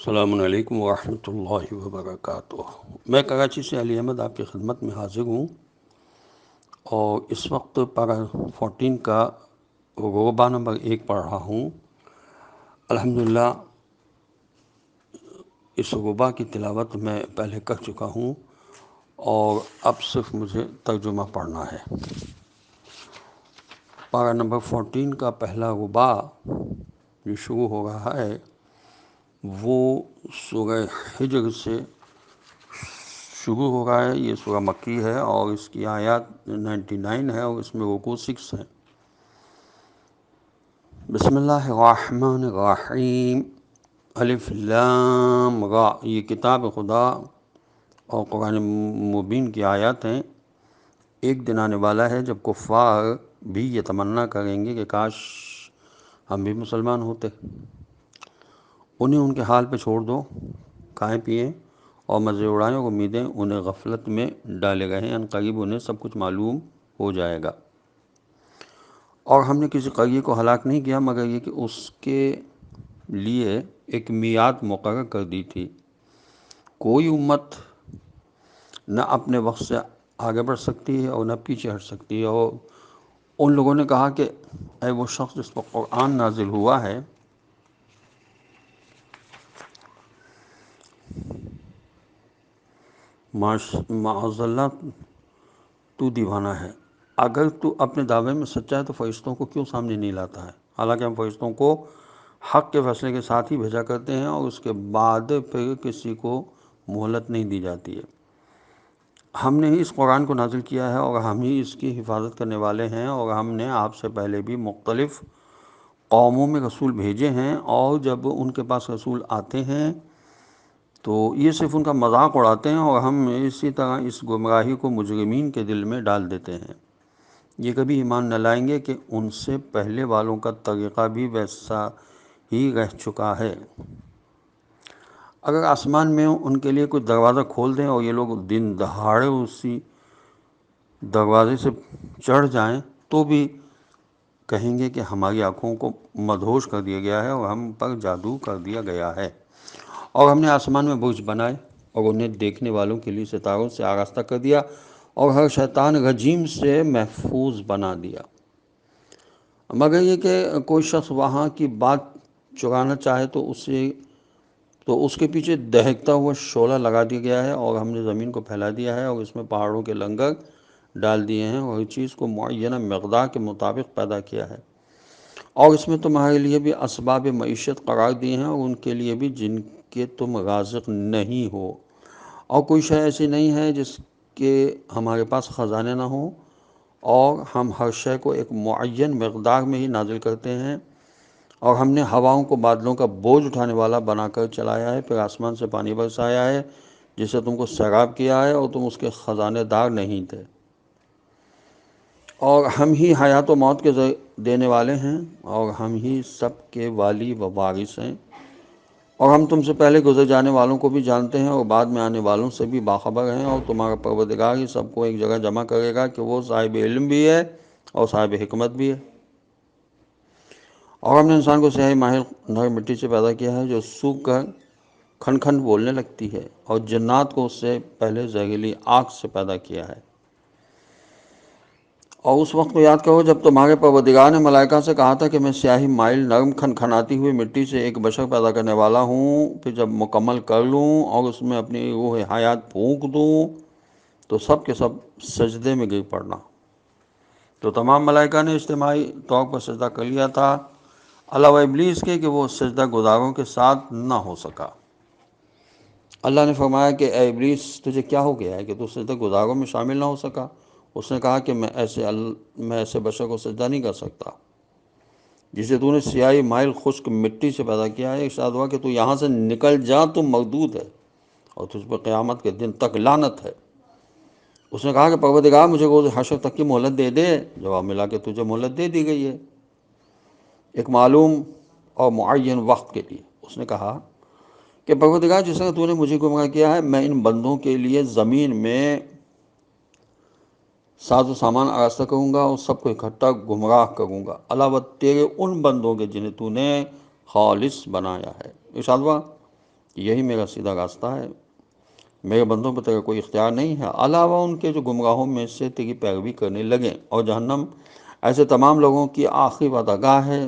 السلام علیکم ورحمۃ اللہ وبرکاتہ۔ میں کراچی سے علی احمد آپ کی خدمت میں حاضر ہوں، اور اس وقت پارہ 14 کا غربہ نمبر 1 پڑھ رہا ہوں۔ الحمدللہ اس غربہ کی تلاوت میں پہلے کر چکا ہوں، اور اب صرف مجھے ترجمہ پڑھنا ہے۔ پارہ نمبر 14 کا پہلا غربہ جو شروع ہو رہا ہے وہ سورہ حجر سے شروع ہو رہا ہے۔ یہ سورہ مکی ہے اور اس کی آیات 99 ہے، اور اس میں رکوع 6 ہے۔ بسم اللہ الرحمن الرحیم، الف لام را۔ یہ کتاب خدا اور قرآن مبین کی آیات ہیں۔ ایک دن آنے والا ہے جب کفار بھی یہ تمنا کریں گے کہ کاش ہم بھی مسلمان ہوتے۔ انہیں ان کے حال پہ چھوڑ دو، کھائیں پئیں اور مزے اڑائیں، اور امیدیں انہیں غفلت میں ڈالے گئے ہیں۔ ان قریب انہیں سب کچھ معلوم ہو جائے گا۔ اور ہم نے کسی قریے کو ہلاک نہیں کیا مگر یہ کہ اس کے لیے ایک میعاد مقرر کر دی تھی۔ کوئی امت نہ اپنے وقت سے آگے بڑھ سکتی ہے اور نہ پیچھے ہٹ سکتی ہے۔ اور ان لوگوں نے کہا کہ اے وہ شخص جس پر قرآن نازل ہوا ہے، معاذ اللہ تو دیوانہ ہے۔ اگر تو اپنے دعوے میں سچا ہے تو فرشتوں کو کیوں سامنے نہیں لاتا ہے؟ حالانکہ ہم فرشتوں کو حق کے فیصلے کے ساتھ ہی بھیجا کرتے ہیں، اور اس کے بعد پھر کسی کو مہلت نہیں دی جاتی ہے۔ ہم نے ہی اس قرآن کو نازل کیا ہے اور ہم ہی اس کی حفاظت کرنے والے ہیں، اور ہم نے آپ سے پہلے بھی مختلف قوموں میں رسول بھیجے ہیں، اور جب ان کے پاس رسول آتے ہیں تو یہ صرف ان کا مذاق اڑاتے ہیں، اور ہم اسی طرح اس گمراہی کو مجرمین کے دل میں ڈال دیتے ہیں۔ یہ کبھی ایمان نہ لائیں گے کہ ان سے پہلے والوں کا طریقہ بھی ویسا ہی رہ چکا ہے۔ اگر آسمان میں ان کے لیے کوئی دروازہ کھول دیں اور یہ لوگ دن دہاڑے اسی دروازے سے چڑھ جائیں تو بھی کہیں گے کہ ہماری آنکھوں کو مدہوش کر دیا گیا ہے اور ہم پر جادو کر دیا گیا ہے۔ اور ہم نے آسمان میں برج بنائے اور انہیں دیکھنے والوں کے لیے ستاروں سے آراستہ کر دیا، اور ہر شیطان رجیم سے محفوظ بنا دیا، مگر یہ کہ کوئی شخص وہاں کی بات چرانا چاہے تو اس کے پیچھے دہکتا ہوا شعلہ لگا دیا گیا ہے۔ اور ہم نے زمین کو پھیلا دیا ہے اور اس میں پہاڑوں کے لنگر ڈال دیے ہیں، اور ہر چیز کو معینہ مقدار کے مطابق پیدا کیا ہے۔ اور اس میں تمہارے لیے بھی اسباب معیشت قرار دیے ہیں، اور ان کے لیے بھی جن کے تم رازق نہیں ہو۔ اور کوئی شے ایسی نہیں ہے جس کے ہمارے پاس خزانے نہ ہوں، اور ہم ہر شے کو ایک معین مقدار میں ہی نازل کرتے ہیں۔ اور ہم نے ہواؤں کو بادلوں کا بوجھ اٹھانے والا بنا کر چلایا ہے، پھر آسمان سے پانی برسایا ہے جسے تم کو سیراب کیا ہے، اور تم اس کے خزانے دار نہیں تھے۔ اور ہم ہی حیات و موت کے دینے والے ہیں، اور ہم ہی سب کے والی و وارث ہیں۔ اور ہم تم سے پہلے گزر جانے والوں کو بھی جانتے ہیں، اور بعد میں آنے والوں سے بھی باخبر ہیں۔ اور تمہارا پروردگار ہی سب کو ایک جگہ جمع کرے گا کہ وہ صاحب علم بھی ہے اور صاحب حکمت بھی ہے۔ اور ہم نے انسان کو سیاہی مائل نر مٹی سے پیدا کیا ہے جو سوکھ کر کھن کھن بولنے لگتی ہے، اور جنات کو اس سے پہلے زہریلی آگ سے پیدا کیا ہے۔ اور اس وقت کو یاد کرو جب تمہارے پروردگار نے ملائکہ سے کہا تھا کہ میں سیاہی مائل نرم کھنکھناتی ہوئی مٹی سے ایک بشر پیدا کرنے والا ہوں، پھر جب مکمل کر لوں اور اس میں اپنی روح حیات پھونک دوں تو سب کے سب سجدے میں گر پڑنا۔ تو تمام ملائکہ نے اجتماعی طور پر سجدہ کر لیا تھا، علاوہ ابلیس کے کہ وہ سجدہ گزاروں کے ساتھ نہ ہو سکا۔ اللہ نے فرمایا کہ اے ابلیس، تجھے کیا ہو گیا ہے کہ تو سجدہ گزاروں میں شامل نہ ہو سکا؟ اس نے کہا کہ میں ایسے بشر کو سجدہ نہیں کر سکتا جسے تو نے سیاہی مائل خشک مٹی سے پیدا کیا ہے۔ ارشاد ہوا کہ تو یہاں سے نکل جا، تو مردود ہے اور تجھ پر قیامت کے دن تک لعنت ہے۔ اس نے کہا کہ پروردگار مجھے روز حشر تک کی مہلت دے دے۔ جواب ملا کہ تجھے مہلت دے دی گئی ہے، ایک معلوم اور معین وقت کے لیے۔ اس نے کہا کہ پروردگار جس طرح تو نے مجھے گمراہ کیا ہے، میں ان بندوں کے لیے زمین میں ساز و سامان آراستہ کروں گا اور سب کو اکٹھا گمراہ کروں گا، علاوہ تیرے ان بندوں کے جنہیں تو نے خالص بنایا ہے۔ ارشاد ہوا یہی میرا سیدھا راستہ ہے، میرے بندوں پر تیرا کوئی اختیار نہیں ہے علاوہ ان کے جو گمراہوں میں سے تیری پیروی کرنے لگیں، اور جہنم ایسے تمام لوگوں کی آخری وعدہ ہے،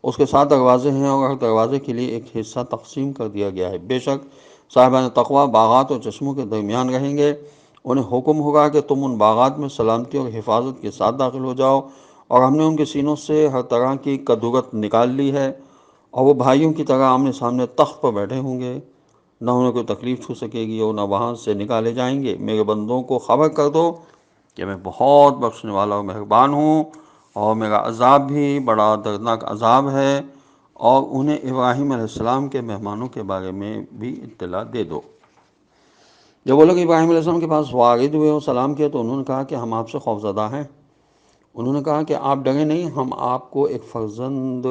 اس کے 7 دروازے ہیں اور ہر دروازے کے لیے ایک حصہ تقسیم کر دیا گیا ہے۔ بے شک صاحبان تقویٰ باغات اور چشموں کے درمیان رہیں گے، انہیں حکم ہوگا کہ تم ان باغات میں سلامتی اور حفاظت کے ساتھ داخل ہو جاؤ، اور ہم نے ان کے سینوں سے ہر طرح کی کدورت نکال لی ہے، اور وہ بھائیوں کی طرح آمنے سامنے تخت پر بیٹھے ہوں گے، نہ انہیں کوئی تکلیف چھو سکے گی اور نہ وہاں سے نکالے جائیں گے۔ میرے بندوں کو خبر کر دو کہ میں بہت بخشنے والا اور مہربان ہوں، اور میرا عذاب بھی بڑا دردناک عذاب ہے، اور انہیں ابراہیم علیہ السلام کے مہمانوں کے بارے میں بھی اطلاع دے دو۔ جب وہ لوگ ابراہیم علیہ السلام کے پاس وارد ہوئے اور سلام کیا تو انہوں نے کہا کہ ہم آپ سے خوفزدہ ہیں۔ انہوں نے کہا کہ آپ ڈریں نہیں، ہم آپ کو ایک فرزند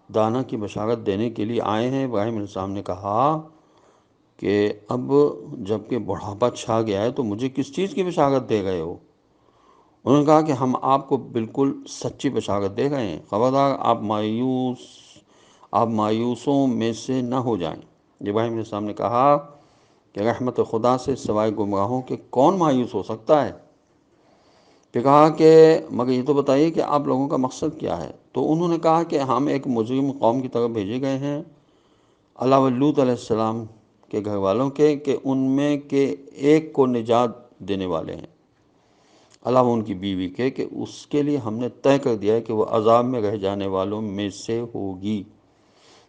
دانا کی بشارت دینے کے لیے آئے ہیں۔ ابراہیم علیہ السلام نے کہا کہ اب جب کہ بڑھاپا چھا گیا ہے تو مجھے کس چیز کی بشارت دے رہے ہو؟ انہوں نے کہا کہ ہم آپ کو بالکل سچی بشارت دے رہے ہیں، خبردار آپ مایوسوں میں سے نہ ہو جائیں۔ ابراہیم علیہ السلام نے کہا کہ رحمت خدا سے سوائے گمراہوں کے کون مایوس ہو سکتا ہے؟ پھر کہا کہ مگر یہ تو بتائیے کہ آپ لوگوں کا مقصد کیا ہے؟ تو انہوں نے کہا کہ ہم ایک مجرم قوم کی طرف بھیجے گئے ہیں، علاوہ لوط علیہ السلام کے گھر والوں کے، کہ ان میں کے ایک کو نجات دینے والے ہیں، علاوہ ان کی بیوی کے، کہ اس کے لیے ہم نے طے کر دیا ہے کہ وہ عذاب میں رہ جانے والوں میں سے ہوگی۔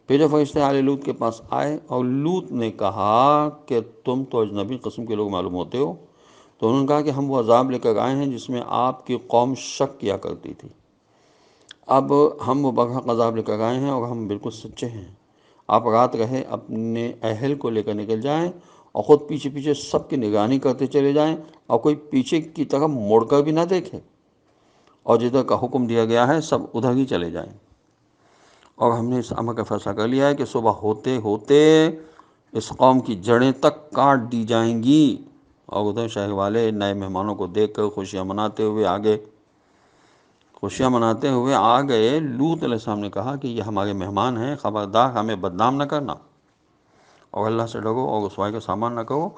پھر جب فرشتے آل لوط کے پاس آئے اور لوط نے کہا کہ تم تو اجنبی قسم کے لوگ معلوم ہوتے ہو، تو انہوں نے کہا کہ ہم وہ عذاب لے کر آئے ہیں جس میں آپ کی قوم شک کیا کرتی تھی۔ اب ہم وہ برحق عذاب لے کر آئے ہیں اور ہم بالکل سچے ہیں۔ آپ رات رہے اپنے اہل کو لے کر نکل جائیں اور خود پیچھے پیچھے سب کی نگرانی کرتے چلے جائیں، اور کوئی پیچھے کی طرف مڑ کر بھی نہ دیکھے، اور جدھر کا حکم دیا گیا ہے سب ادھر ہی چلے جائیں۔ اور ہم نے اس امر کا فیصلہ کر لیا ہے کہ صبح ہوتے ہوتے اس قوم کی جڑیں تک کاٹ دی جائیں گی۔ اور ادھر شہر والے نئے مہمانوں کو دیکھ کر خوشیاں مناتے ہوئے آ گئے۔ لوط علیہ السلام نے کہا کہ یہ ہمارے مہمان ہیں، خبردار ہمیں بدنام نہ کرنا، اور اللہ سے ڈرو اور رسوائی کا سامان نہ کرو۔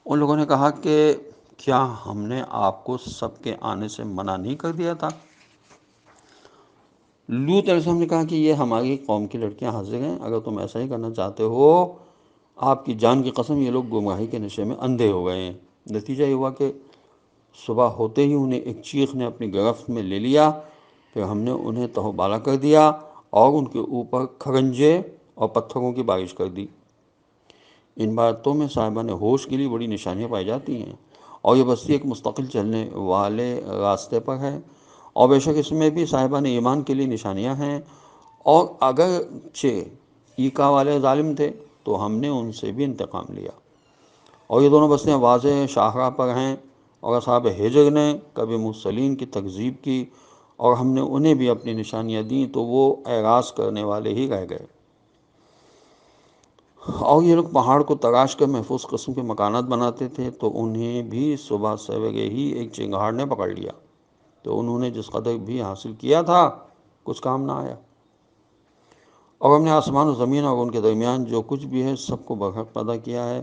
ان لوگوں نے کہا کہ کیا ہم نے آپ کو سب کے آنے سے منع نہیں کر دیا تھا؟ لوط علیہ السلام نے کہا کہ یہ ہماری قوم کی لڑکیاں حاضر ہیں، اگر تم ایسا ہی کرنا چاہتے ہو، آپ کی جان کی قسم یہ لوگ گمراہی کے نشے میں اندھے ہو گئے ہیں۔ نتیجہ یہ ہوا کہ صبح ہوتے ہی انہیں ایک چیخ نے اپنی گرفت میں لے لیا، پھر ہم نے انہیں تہو بالا کر دیا اور ان کے اوپر کھرنجے اور پتھروں کی بارش کر دی۔ ان باتوں میں صاحبان ہوش کے لیے بڑی نشانیاں پائی جاتی ہیں، اور یہ بستی ایک مستقل چلنے والے راستے پر ہے، اور بے شک اس میں بھی صاحبان ایمان کے لیے نشانیاں ہیں، اور اگرچہ ایکا والے ظالم تھے تو ہم نے ان سے بھی انتقام لیا۔ اور یہ دونوں بستیاں واضح شاہراہ پر ہیں، اور اصحاب حجر نے کبھی مرسلین کی تکذیب کی، اور ہم نے انہیں بھی اپنی نشانیاں دیں تو وہ اعراض کرنے والے ہی رہ گئے۔ اور یہ لوگ پہاڑ کو تراش کر محفوظ قسم کے مکانات بناتے تھے، تو انہیں بھی صبح سویرے ہی ایک چنگاڑ نے پکڑ لیا، تو انہوں نے جس قدر بھی حاصل کیا تھا کچھ کام نہ آیا۔ اور ہم نے آسمان و زمین اور ان کے درمیان جو کچھ بھی ہے سب کو برحق پیدا کیا ہے،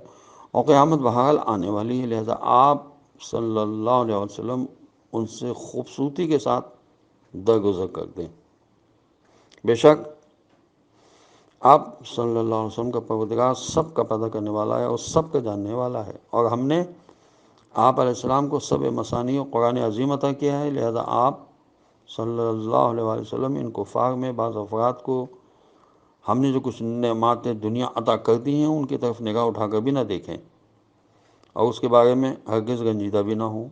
اور قیامت بہرحال آنے والی ہے، لہذا آپ صلی اللہ علیہ وسلم ان سے خوبصورتی کے ساتھ درگزر کر دیں۔ بے شک آپ صلی اللہ علیہ وسلم کا پروردگار سب کا پیدا کرنے والا ہے اور سب کا جاننے والا ہے، اور ہم نے آپ علیہ السلام کو سب مثانی و قرآن عظیم عطا کیا ہے، لہذا آپ صلی اللہ علیہ وسلم ان کفار میں بعض افراد کو ہم نے جو کچھ نعمتیں دنیا عطا کر دی ہیں ان کی طرف نگاہ اٹھا کر بھی نہ دیکھیں، اور اس کے بارے میں ہرگز رنجیدہ بھی نہ ہوں۔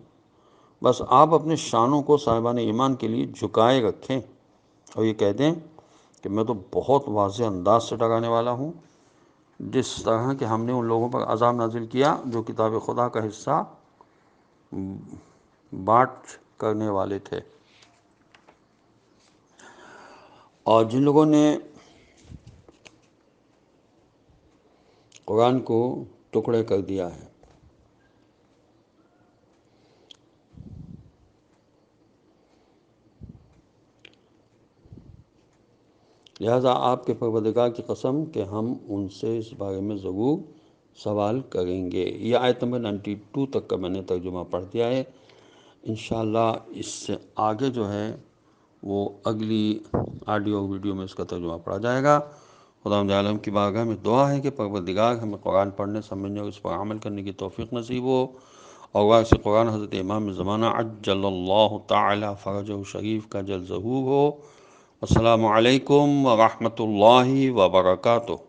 بس آپ اپنے شانوں کو صاحبان ایمان کے لیے جھکائے رکھیں، اور یہ کہہ دیں کہ میں تو بہت واضح انداز سے ڈرانے والا ہوں، جس طرح کہ ہم نے ان لوگوں پر عذاب نازل کیا جو کتاب خدا کا حصہ بانٹ کرنے والے تھے۔ اور جن لوگوں نے قرآن کو ٹکڑے کر دیا ہے، لہٰذا آپ کے پروردگار کی قسم کہ ہم ان سے اس بارے میں ضرور سوال کریں گے۔ یہ آیت نمبر 92 تک کا میں نے ترجمہ پڑھ دیا ہے۔ انشاءاللہ اس سے آگے جو ہے وہ اگلی آڈیو ویڈیو میں اس کا ترجمہ پڑھا جائے گا۔ خداوند عالم کی بارگاہ میں دعا ہے کہ پروردگار ہمیں قرآن پڑھنے سمجھنے اور اس پر عمل کرنے کی توفیق نصیب ہو، اور وارث قرآن حضرت امام زمانہ عجل اللہ تعالی فرجہ شریف کا جل ظہور ہو۔ السلام علیکم ورحمۃ اللہ وبرکاتہ۔